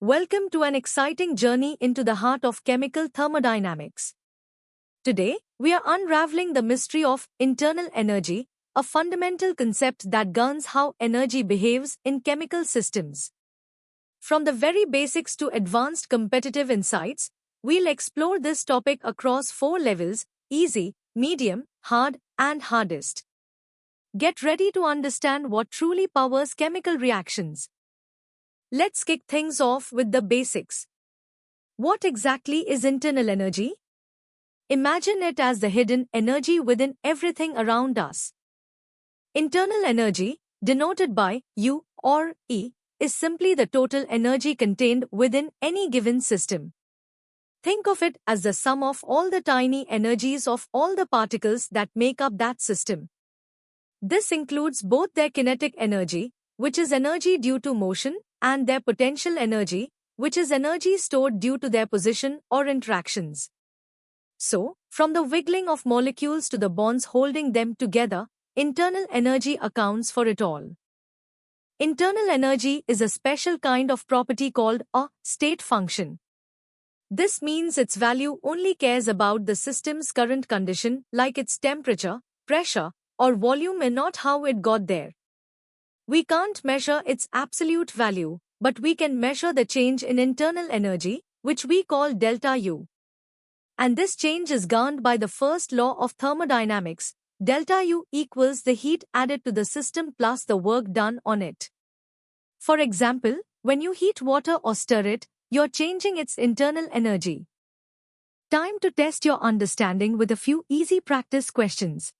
Welcome to an exciting journey into the heart of chemical thermodynamics. Today, we are unraveling the mystery of internal energy, a fundamental concept that governs how energy behaves in chemical systems. From the very basics to advanced competitive insights, we'll explore this topic across four levels: easy, medium, hard, and hardest. Get ready to understand what truly powers chemical reactions. Let's kick things off with the basics. What exactly is internal energy? Imagine it as the hidden energy within everything around us. Internal energy, denoted by U or E, is simply the total energy contained within any given system. Think of it as the sum of all the tiny energies of all the particles that make up that system. This includes both their kinetic energy, which is energy due to motion, and their potential energy, which is energy stored due to their position or interactions. So, from the wiggling of molecules to the bonds holding them together, internal energy accounts for it all. Internal energy is a special kind of property called a state function. This means its value only cares about the system's current condition, like its temperature, pressure, or volume, and not how it got there. We can't measure its absolute value, but we can measure the change in internal energy, which we call delta U. And this change is governed by the first law of thermodynamics: delta U equals the heat added to the system plus the work done on it. For example, when you heat water or stir it, you're changing its internal energy. Time to test your understanding with a few easy practice questions.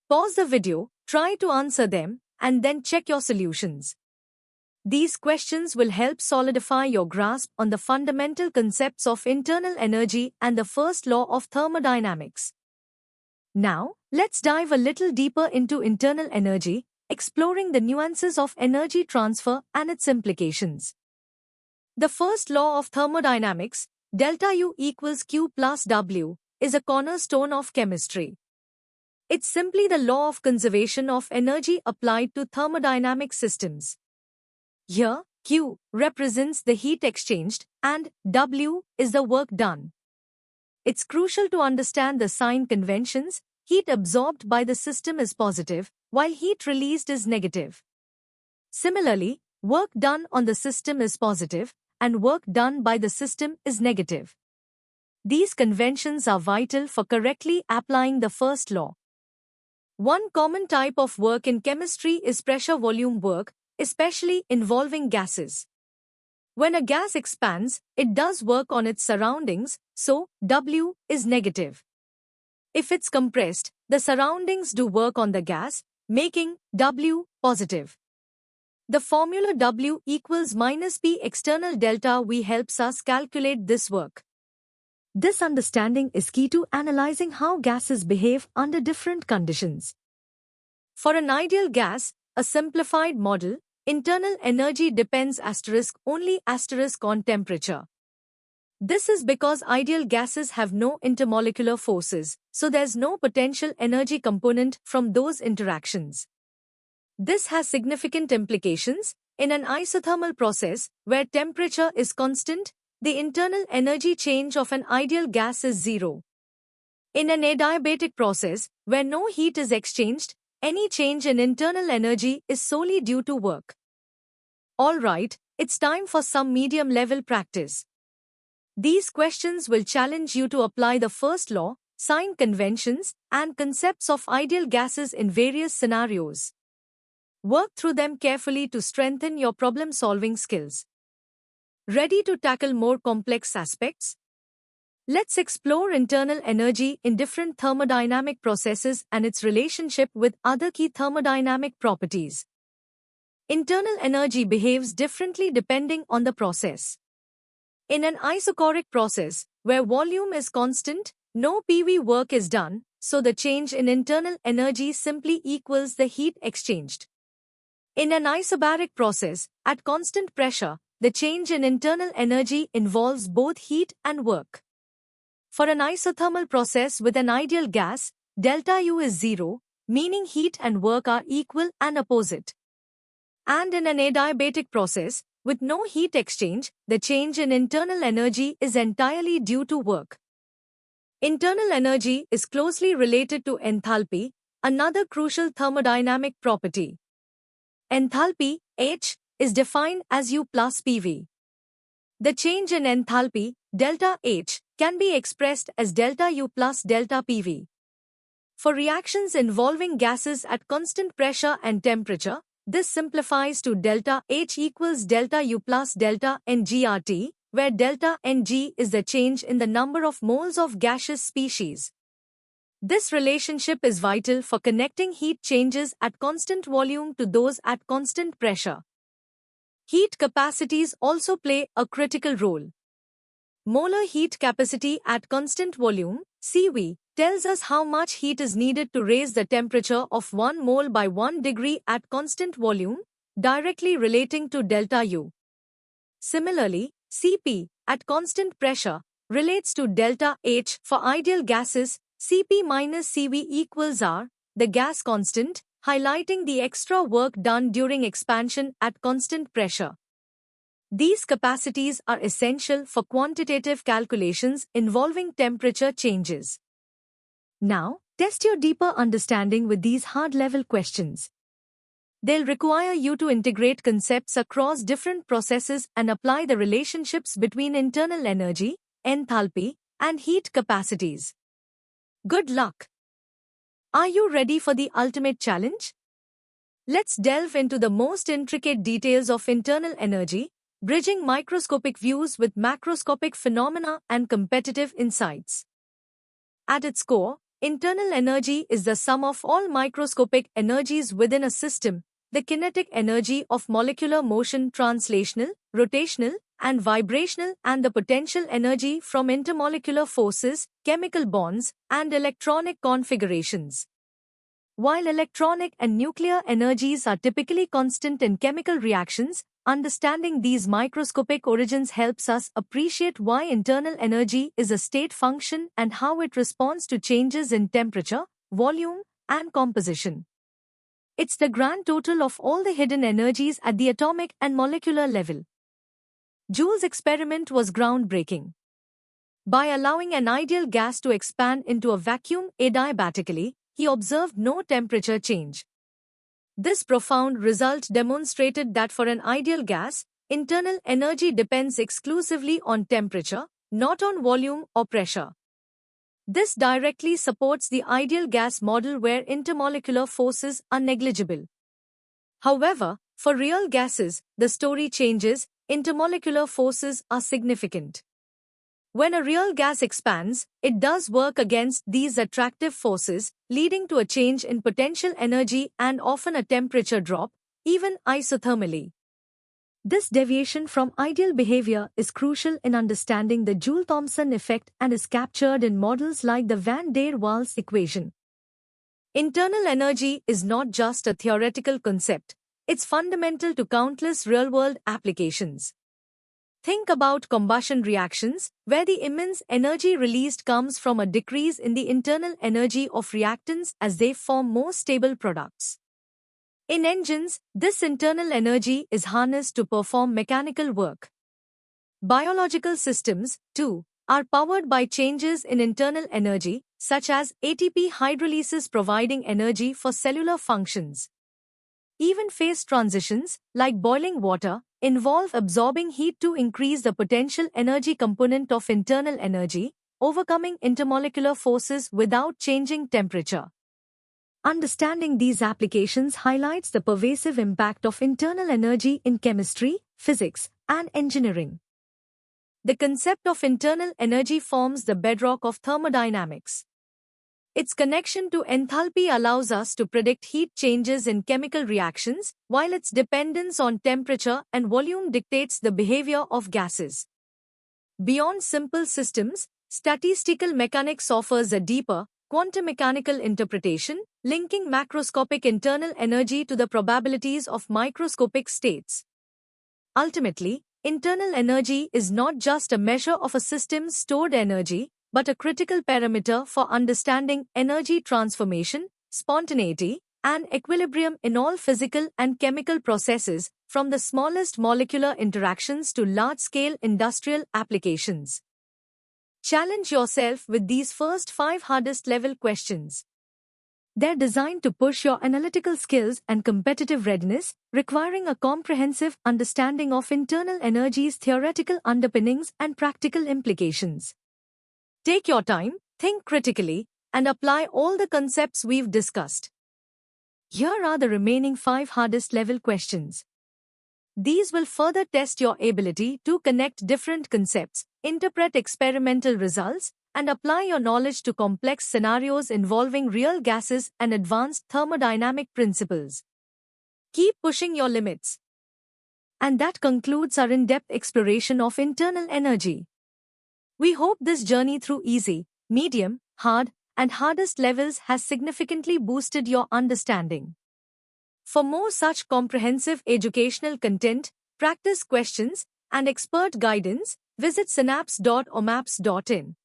Pause the video, try to answer them, and then check your solutions. These questions will help solidify your grasp on the fundamental concepts of internal energy and the first law of thermodynamics. Now, let's dive a little deeper into internal energy, exploring the nuances of energy transfer and its implications. The first law of thermodynamics, delta U equals Q plus W, is a cornerstone of chemistry. It's simply the law of conservation of energy applied to thermodynamic systems. Here, Q represents the heat exchanged, and W is the work done. It's crucial to understand the sign conventions. Heat absorbed by the system is positive, while heat released is negative. Similarly, work done on the system is positive, and work done by the system is negative. These conventions are vital for correctly applying the first law. One common type of work in chemistry is pressure-volume work, especially involving gases. When a gas expands, it does work on its surroundings, so W is negative. If it's compressed, the surroundings do work on the gas, making W positive. The formula W equals minus P external delta V helps us calculate this work. This understanding is key to analyzing how gases behave under different conditions. For an ideal gas, a simplified model, internal energy depends only on temperature. This is because ideal gases have no intermolecular forces, so there's no potential energy component from those interactions. This has significant implications. In an isothermal process, where temperature is constant, the internal energy change of an ideal gas is zero. In an adiabatic process, where no heat is exchanged, any change in internal energy is solely due to work. Alright, it's time for some medium-level practice. These questions will challenge you to apply the first law, sign conventions, and concepts of ideal gases in various scenarios. Work through them carefully to strengthen your problem-solving skills. Ready to tackle more complex aspects? Let's explore internal energy in different thermodynamic processes and its relationship with other key thermodynamic properties. Internal energy behaves differently depending on the process. In an isochoric process, where volume is constant, no PV work is done, so the change in internal energy simply equals the heat exchanged. In an isobaric process, at constant pressure, the change in internal energy involves both heat and work. For an isothermal process with an ideal gas, delta U is zero, meaning heat and work are equal and opposite. And in an adiabatic process, With no heat exchange, the change in internal energy is entirely due to work. Internal energy is closely related to enthalpy, another crucial thermodynamic property. Enthalpy, H, is defined as U plus PV. The change in enthalpy, delta H, can be expressed as delta U plus delta PV. For reactions involving gases at constant pressure and temperature, this simplifies to delta H equals delta U plus delta NGRT, where delta Ng is the change in the number of moles of gaseous species. This relationship is vital for connecting heat changes at constant volume to those at constant pressure. Heat capacities also play a critical role. Molar heat capacity at constant volume, CV, tells us how much heat is needed to raise the temperature of 1 mole by 1 degree at constant volume, directly relating to delta U. Similarly, Cp, at constant pressure, relates to delta H. For ideal gases, Cp minus Cv equals R, the gas constant, highlighting the extra work done during expansion at constant pressure. These capacities are essential for quantitative calculations involving temperature changes. Now, test your deeper understanding with these hard-level questions. They'll require you to integrate concepts across different processes and apply the relationships between internal energy, enthalpy, and heat capacities. Good luck! Are you ready for the ultimate challenge? Let's delve into the most intricate details of internal energy, bridging microscopic views with macroscopic phenomena and competitive insights. At its core, internal energy is the sum of all microscopic energies within a system, the kinetic energy of molecular motion, translational, rotational, and vibrational, and the potential energy from intermolecular forces, chemical bonds, and electronic configurations. While electronic and nuclear energies are typically constant in chemical reactions, understanding these microscopic origins helps us appreciate why internal energy is a state function and how it responds to changes in temperature, volume, and composition. It's the grand total of all the hidden energies at the atomic and molecular level. Joule's experiment was groundbreaking. By allowing an ideal gas to expand into a vacuum adiabatically, he observed no temperature change. This profound result demonstrated that for an ideal gas, internal energy depends exclusively on temperature, not on volume or pressure. This directly supports the ideal gas model where intermolecular forces are negligible. However, for real gases, the story changes. Intermolecular forces are significant. When a real gas expands, it does work against these attractive forces, leading to a change in potential energy and often a temperature drop, even isothermally. This deviation from ideal behavior is crucial in understanding the Joule-Thomson effect and is captured in models like the van der Waals equation. Internal energy is not just a theoretical concept, it's fundamental to countless real-world applications. Think about combustion reactions, where the immense energy released comes from a decrease in the internal energy of reactants as they form more stable products. In engines, this internal energy is harnessed to perform mechanical work. Biological systems, too, are powered by changes in internal energy, such as ATP hydrolysis providing energy for cellular functions. Even phase transitions, like boiling water, involve absorbing heat to increase the potential energy component of internal energy, overcoming intermolecular forces without changing temperature. Understanding these applications highlights the pervasive impact of internal energy in chemistry, physics, and engineering. The concept of internal energy forms the bedrock of thermodynamics. Its connection to enthalpy allows us to predict heat changes in chemical reactions, while its dependence on temperature and volume dictates the behavior of gases. Beyond simple systems, statistical mechanics offers a deeper, quantum mechanical interpretation, linking macroscopic internal energy to the probabilities of microscopic states. Ultimately, internal energy is not just a measure of a system's stored energy, but a critical parameter for understanding energy transformation, spontaneity, and equilibrium in all physical and chemical processes, from the smallest molecular interactions to large-scale industrial applications. Challenge yourself with these first 5 hardest level questions. They're designed to push your analytical skills and competitive readiness, requiring a comprehensive understanding of internal energy's theoretical underpinnings and practical implications. Take your time, think critically, and apply all the concepts we've discussed. Here are the remaining 5 hardest level questions. These will further test your ability to connect different concepts, interpret experimental results, and apply your knowledge to complex scenarios involving real gases and advanced thermodynamic principles. Keep pushing your limits. And that concludes our in-depth exploration of internal energy. We hope this journey through easy, medium, hard, and hardest levels has significantly boosted your understanding. For more such comprehensive educational content, practice questions, and expert guidance, visit synapse.omaps.in.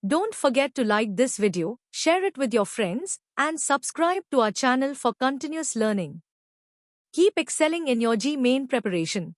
Don't forget to like this video, share it with your friends, and subscribe to our channel for continuous learning. Keep excelling in your G-Main preparation.